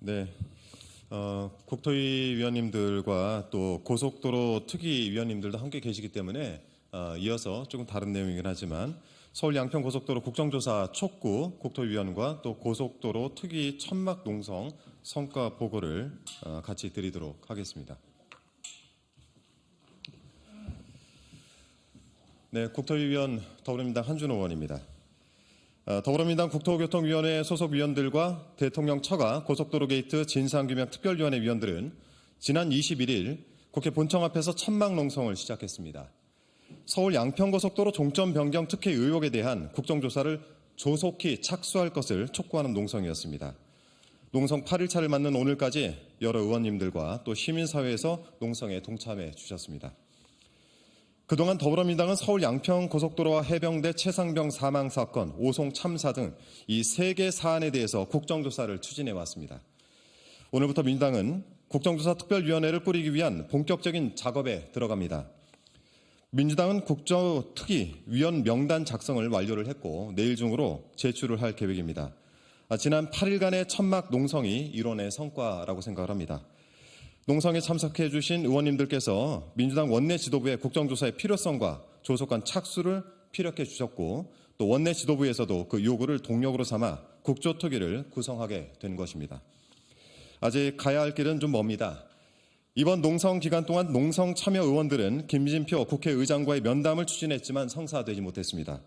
네, 국토위 위원님들과 또 고속도로 특위 위원님들도 함께 계시기 때문에 이어서 조금 다른 내용이긴 하지만 서울 양평 고속도로 국정조사 촉구 국토위원과 또 고속도로 특위 천막 농성 성과 보고를 같이 드리도록 하겠습니다. 네, 국토위 위원 더불어민주당 한준호 의원입니다. 더불어민주당 국토교통위원회 소속 위원들과 대통령 처가 고속도로 게이트 진상규명 특별위원회 위원들은 지난 21일 국회 본청 앞에서 천막 농성을 시작했습니다. 서울 양평고속도로 종점 변경 특혜 의혹에 대한 국정조사를 조속히 착수할 것을 촉구하는 농성이었습니다. 농성 8일차를 맞는 오늘까지 여러 의원님들과 또 시민사회에서 농성에 동참해 주셨습니다. 그동안 더불어민주당은 서울 양평 고속도로와 해병대 최상병 사망 사건, 오송 참사 등 이 3개 사안에 대해서 국정조사를 추진해 왔습니다. 오늘부터 민주당은 국정조사 특별위원회를 꾸리기 위한 본격적인 작업에 들어갑니다. 민주당은 국정특위 위원 명단 작성을 완료를 했고 내일 중으로 제출을 할 계획입니다. 지난 8일간의 천막 농성이 이론의 성과라고 생각을 합니다. 농성에 참석해 주신 의원님들께서 민주당 원내 지도부의 국정조사의 필요성과 조속한 착수를 피력해 주셨고 또 원내 지도부에서도 그 요구를 동력으로 삼아 국조특위를 구성하게 된 것입니다. 아직 가야 할 길은 좀 멉니다. 이번 농성 기간 동안 농성 참여 의원들은 김진표 국회의장과의 면담을 추진했지만 성사되지 못했습니다.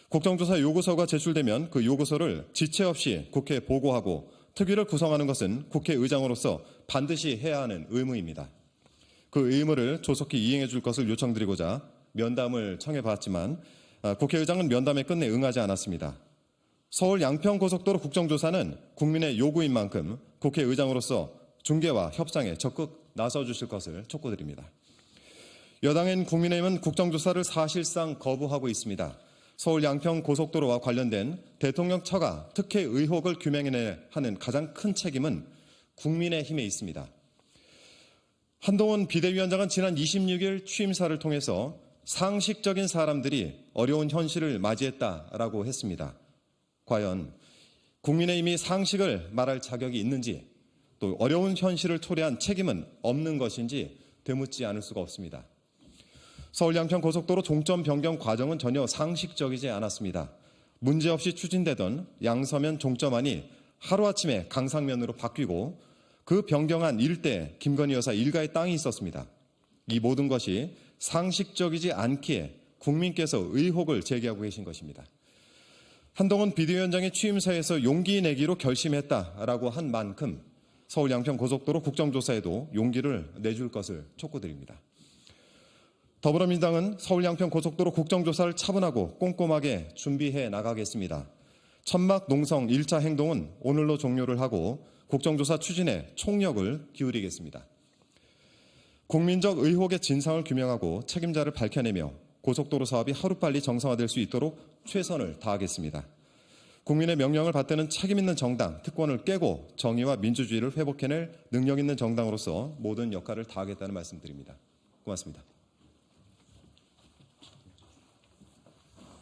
국정조사 요구서가 제출되면 그 요구서를 지체 없이 국회에 보고하고 특위를 구성하는 것은 국회의장으로서 반드시 해야 하는 의무입니다. 그 의무를 조속히 이행해 줄 것을 요청드리고자 면담을 청해봤지만 국회의장은 면담에 끝내 응하지 않았습니다. 서울 양평고속도로 국정조사는 국민의 요구인 만큼 국회의장으로서 중개와 협상에 적극 나서주실 것을 촉구드립니다. 여당인 국민의힘은 국정조사를 사실상 거부하고 있습니다. 서울 양평 고속도로와 관련된 대통령 처가 특혜 의혹을 규명해내야 하는 가장 큰 책임은 국민의힘에 있습니다. 한동훈 비대위원장은 지난 26일 취임사를 통해서 상식적인 사람들이 어려운 현실을 맞이했다라고 했습니다. 과연 국민의힘이 상식을 말할 자격이 있는지 또 어려운 현실을 토래한 책임은 없는 것인지 되묻지 않을 수가 없습니다. 서울 양평 고속도로 종점 변경 과정은 전혀 상식적이지 않았습니다. 문제없이 추진되던 양서면 종점안이 하루아침에 강상면으로 바뀌고 그 변경안 일대 김건희 여사 일가의 땅이 있었습니다. 이 모든 것이 상식적이지 않기에 국민께서 의혹을 제기하고 계신 것입니다. 한동훈 비대위원장의 취임사에서 용기 내기로 결심했다라고 한 만큼 서울 양평 고속도로 국정조사에도 용기를 내줄 것을 촉구드립니다. 더불어민주당은 서울 양평 고속도로 국정조사를 차분하고 꼼꼼하게 준비해 나가겠습니다. 천막 농성 1차 행동은 오늘로 종료를 하고 국정조사 추진에 총력을 기울이겠습니다. 국민적 의혹의 진상을 규명하고 책임자를 밝혀내며 고속도로 사업이 하루빨리 정상화될 수 있도록 최선을 다하겠습니다. 국민의 명령을 받드는 책임 있는 정당, 특권을 깨고 정의와 민주주의를 회복해낼 능력 있는 정당으로서 모든 역할을 다하겠다는 말씀드립니다. 고맙습니다.